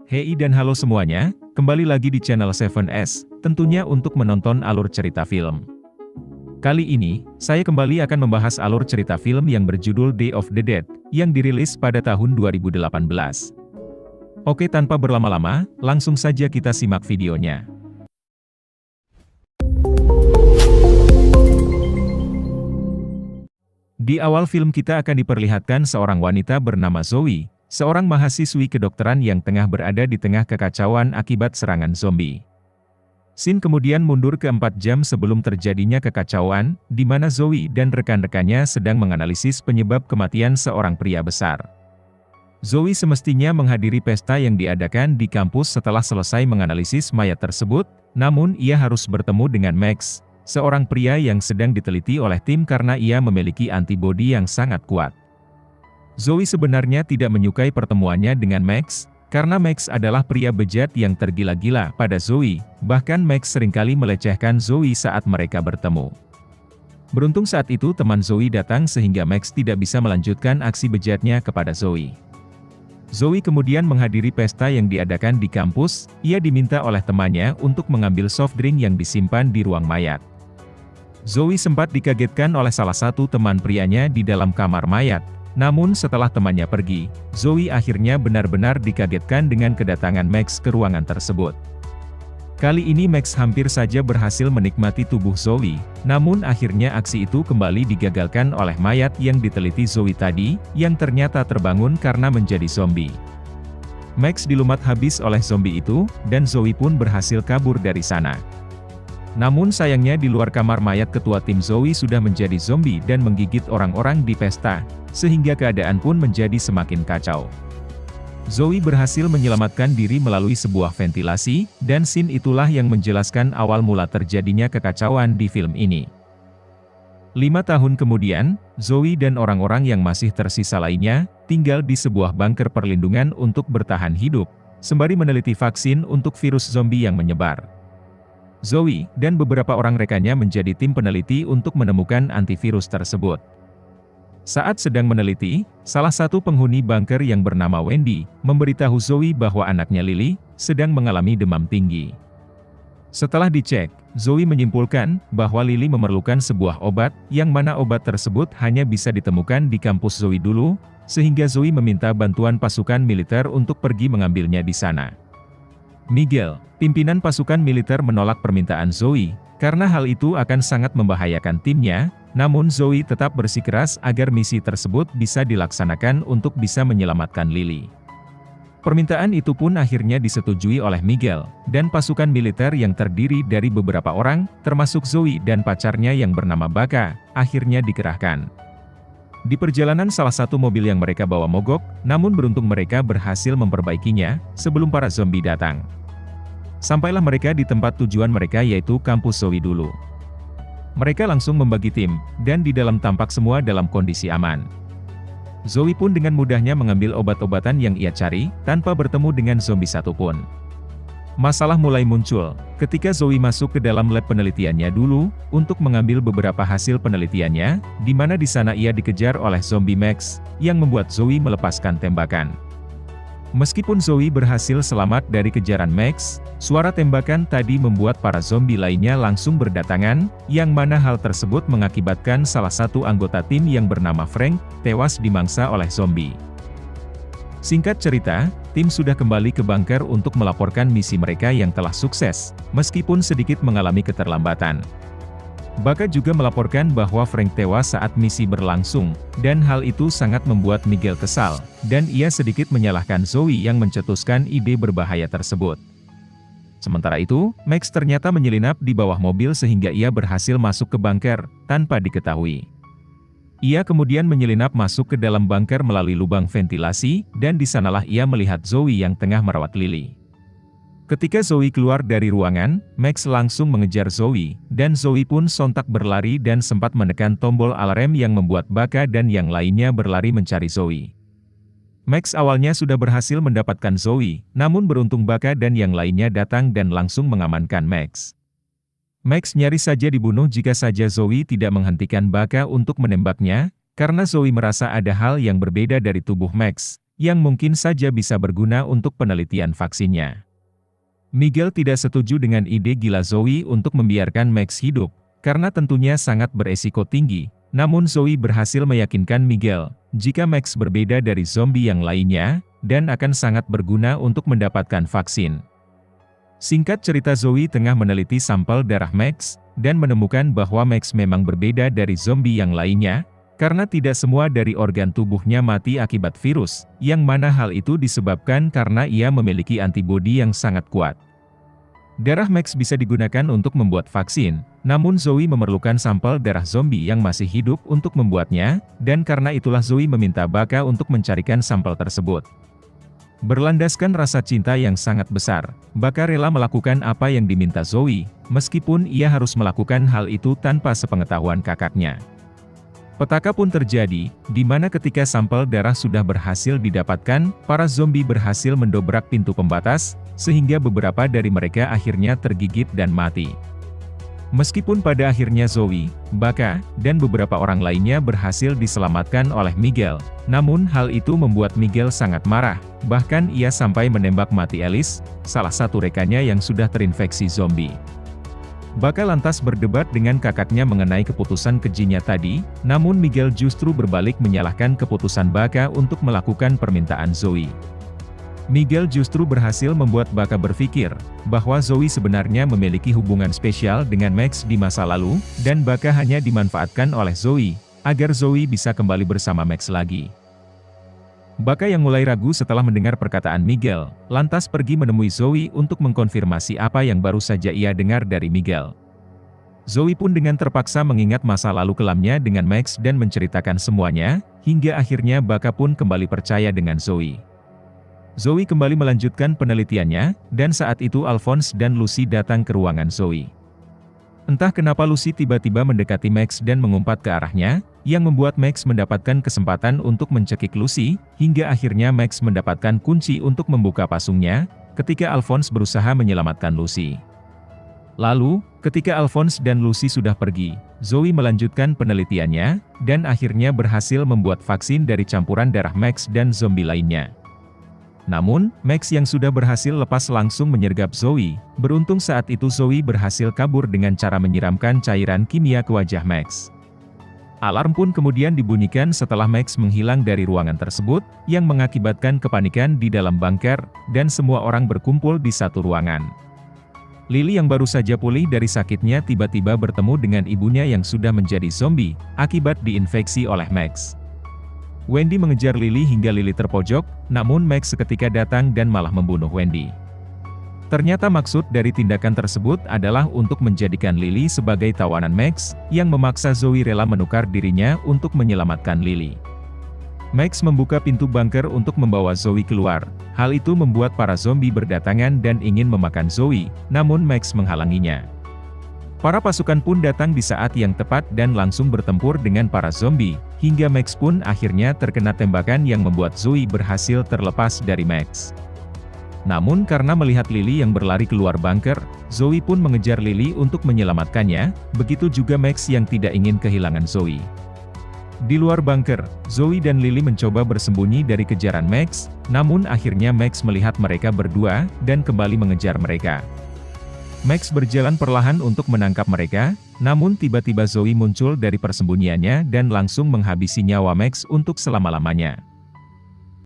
Hei dan halo semuanya, kembali lagi di channel 7S, tentunya untuk menonton alur cerita film. Kali ini, saya kembali akan membahas alur cerita film yang berjudul Day of the Dead, yang dirilis pada tahun 2018. Oke, tanpa berlama-lama, langsung saja kita simak videonya. Di awal film kita akan diperlihatkan seorang wanita bernama Zoe, seorang mahasiswi kedokteran yang tengah berada di tengah kekacauan akibat serangan zombie. Scene kemudian mundur ke 4 jam sebelum terjadinya kekacauan, di mana Zoe dan rekan-rekannya sedang menganalisis penyebab kematian seorang pria besar. Zoe semestinya menghadiri pesta yang diadakan di kampus setelah selesai menganalisis mayat tersebut, namun ia harus bertemu dengan Max, seorang pria yang sedang diteliti oleh tim karena ia memiliki antibodi yang sangat kuat. Zoe sebenarnya tidak menyukai pertemuannya dengan Max, karena Max adalah pria bejat yang tergila-gila pada Zoe, bahkan Max seringkali melecehkan Zoe saat mereka bertemu. Beruntung saat itu teman Zoe datang sehingga Max tidak bisa melanjutkan aksi bejatnya kepada Zoe. Zoe kemudian menghadiri pesta yang diadakan di kampus, ia diminta oleh temannya untuk mengambil soft drink yang disimpan di ruang mayat. Zoe sempat dikagetkan oleh salah satu teman prianya di dalam kamar mayat. Namun setelah temannya pergi, Zoe akhirnya benar-benar dikagetkan dengan kedatangan Max ke ruangan tersebut. Kali ini Max hampir saja berhasil menikmati tubuh Zoe, namun akhirnya aksi itu kembali digagalkan oleh mayat yang diteliti Zoe tadi, yang ternyata terbangun karena menjadi zombie. Max dilumat habis oleh zombie itu, dan Zoe pun berhasil kabur dari sana. Namun sayangnya di luar kamar mayat ketua tim Zoe sudah menjadi zombie dan menggigit orang-orang di pesta, sehingga keadaan pun menjadi semakin kacau. Zoe berhasil menyelamatkan diri melalui sebuah ventilasi, dan scene itulah yang menjelaskan awal mula terjadinya kekacauan di film ini. 5 tahun kemudian, Zoe dan orang-orang yang masih tersisa lainnya, tinggal di sebuah bunker perlindungan untuk bertahan hidup, sembari meneliti vaksin untuk virus zombie yang menyebar. Zoe dan beberapa orang rekannya menjadi tim peneliti untuk menemukan antivirus tersebut. Saat sedang meneliti, salah satu penghuni bunker yang bernama Wendy, memberitahu Zoe bahwa anaknya Lily, sedang mengalami demam tinggi. Setelah dicek, Zoe menyimpulkan bahwa Lily memerlukan sebuah obat, yang mana obat tersebut hanya bisa ditemukan di kampus Zoe dulu, sehingga Zoe meminta bantuan pasukan militer untuk pergi mengambilnya di sana. Miguel, pimpinan pasukan militer menolak permintaan Zoe, karena hal itu akan sangat membahayakan timnya, namun Zoe tetap bersikeras agar misi tersebut bisa dilaksanakan untuk bisa menyelamatkan Lily. Permintaan itu pun akhirnya disetujui oleh Miguel, dan pasukan militer yang terdiri dari beberapa orang, termasuk Zoe dan pacarnya yang bernama Baka, akhirnya dikerahkan. Di perjalanan salah satu mobil yang mereka bawa mogok, namun beruntung mereka berhasil memperbaikinya, sebelum para zombie datang. Sampailah mereka di tempat tujuan mereka yaitu kampus Zoe dulu. Mereka langsung membagi tim, dan di dalam tampak semua dalam kondisi aman. Zoe pun dengan mudahnya mengambil obat-obatan yang ia cari, tanpa bertemu dengan zombie satupun. Masalah mulai muncul, ketika Zoe masuk ke dalam lab penelitiannya dulu, untuk mengambil beberapa hasil penelitiannya, di mana di sana ia dikejar oleh zombie Max, yang membuat Zoe melepaskan tembakan. Meskipun Zoe berhasil selamat dari kejaran Max, suara tembakan tadi membuat para zombie lainnya langsung berdatangan, yang mana hal tersebut mengakibatkan salah satu anggota tim yang bernama Frank, tewas dimangsa oleh zombie. Singkat cerita, tim sudah kembali ke bunker untuk melaporkan misi mereka yang telah sukses, meskipun sedikit mengalami keterlambatan. Baka juga melaporkan bahwa Frank tewas saat misi berlangsung, dan hal itu sangat membuat Miguel kesal, dan ia sedikit menyalahkan Zoe yang mencetuskan ide berbahaya tersebut. Sementara itu, Max ternyata menyelinap di bawah mobil sehingga ia berhasil masuk ke bunker, tanpa diketahui. Ia kemudian menyelinap masuk ke dalam bunker melalui lubang ventilasi, dan di sanalah ia melihat Zoe yang tengah merawat Lily. Ketika Zoe keluar dari ruangan, Max langsung mengejar Zoe, dan Zoe pun sontak berlari dan sempat menekan tombol alarm yang membuat Baka dan yang lainnya berlari mencari Zoe. Max awalnya sudah berhasil mendapatkan Zoe, namun beruntung Baka dan yang lainnya datang dan langsung mengamankan Max. Max nyaris saja dibunuh jika saja Zoe tidak menghentikan Baka untuk menembaknya, karena Zoe merasa ada hal yang berbeda dari tubuh Max, yang mungkin saja bisa berguna untuk penelitian vaksinnya. Miguel tidak setuju dengan ide gila Zoe untuk membiarkan Max hidup, karena tentunya sangat beresiko tinggi. Namun Zoe berhasil meyakinkan Miguel, jika Max berbeda dari zombie yang lainnya, dan akan sangat berguna untuk mendapatkan vaksin. Singkat cerita, Zoe tengah meneliti sampel darah Max, dan menemukan bahwa Max memang berbeda dari zombie yang lainnya, karena tidak semua dari organ tubuhnya mati akibat virus, yang mana hal itu disebabkan karena ia memiliki antibodi yang sangat kuat. Darah Max bisa digunakan untuk membuat vaksin, namun Zoe memerlukan sampel darah zombie yang masih hidup untuk membuatnya, dan karena itulah Zoe meminta Baka untuk mencarikan sampel tersebut. Berlandaskan rasa cinta yang sangat besar, Baka rela melakukan apa yang diminta Zoe, meskipun ia harus melakukan hal itu tanpa sepengetahuan kakaknya. Petaka pun terjadi, di mana ketika sampel darah sudah berhasil didapatkan, para zombie berhasil mendobrak pintu pembatas, sehingga beberapa dari mereka akhirnya tergigit dan mati. Meskipun pada akhirnya Zoe, Baka, dan beberapa orang lainnya berhasil diselamatkan oleh Miguel, namun hal itu membuat Miguel sangat marah, bahkan ia sampai menembak mati Alice, salah satu rekannya yang sudah terinfeksi zombie. Baka lantas berdebat dengan kakaknya mengenai keputusan kejinya tadi, namun Miguel justru berbalik menyalahkan keputusan Baka untuk melakukan permintaan Zoe. Miguel justru berhasil membuat Baka berpikir, bahwa Zoe sebenarnya memiliki hubungan spesial dengan Max di masa lalu, dan Baka hanya dimanfaatkan oleh Zoe, agar Zoe bisa kembali bersama Max lagi. Baka yang mulai ragu setelah mendengar perkataan Miguel, lantas pergi menemui Zoe untuk mengkonfirmasi apa yang baru saja ia dengar dari Miguel. Zoe pun dengan terpaksa mengingat masa lalu kelamnya dengan Max dan menceritakan semuanya, hingga akhirnya Baka pun kembali percaya dengan Zoe. Zoe kembali melanjutkan penelitiannya, dan saat itu Alphonse dan Lucy datang ke ruangan Zoe. Entah kenapa Lucy tiba-tiba mendekati Max dan mengumpat ke arahnya, yang membuat Max mendapatkan kesempatan untuk mencekik Lucy, hingga akhirnya Max mendapatkan kunci untuk membuka pasungnya, ketika Alphonse berusaha menyelamatkan Lucy. Lalu, ketika Alphonse dan Lucy sudah pergi, Zoe melanjutkan penelitiannya, dan akhirnya berhasil membuat vaksin dari campuran darah Max dan zombie lainnya. Namun, Max yang sudah berhasil lepas langsung menyergap Zoe. Beruntung saat itu Zoe berhasil kabur dengan cara menyiramkan cairan kimia ke wajah Max. Alarm pun kemudian dibunyikan setelah Max menghilang dari ruangan tersebut, yang mengakibatkan kepanikan di dalam bunker, dan semua orang berkumpul di satu ruangan. Lily yang baru saja pulih dari sakitnya tiba-tiba bertemu dengan ibunya yang sudah menjadi zombie, akibat diinfeksi oleh Max. Wendy mengejar Lily hingga Lily terpojok, namun Max seketika datang dan malah membunuh Wendy. Ternyata maksud dari tindakan tersebut adalah untuk menjadikan Lily sebagai tawanan Max, yang memaksa Zoe rela menukar dirinya untuk menyelamatkan Lily. Max membuka pintu bunker untuk membawa Zoe keluar. Hal itu membuat para zombie berdatangan dan ingin memakan Zoe, namun Max menghalanginya. Para pasukan pun datang di saat yang tepat dan langsung bertempur dengan para zombie, hingga Max pun akhirnya terkena tembakan yang membuat Zoe berhasil terlepas dari Max. Namun karena melihat Lily yang berlari keluar bunker, Zoe pun mengejar Lily untuk menyelamatkannya, begitu juga Max yang tidak ingin kehilangan Zoe. Di luar bunker, Zoe dan Lily mencoba bersembunyi dari kejaran Max, namun akhirnya Max melihat mereka berdua, dan kembali mengejar mereka. Max berjalan perlahan untuk menangkap mereka, namun tiba-tiba Zoe muncul dari persembunyiannya dan langsung menghabisi nyawa Max untuk selama-lamanya.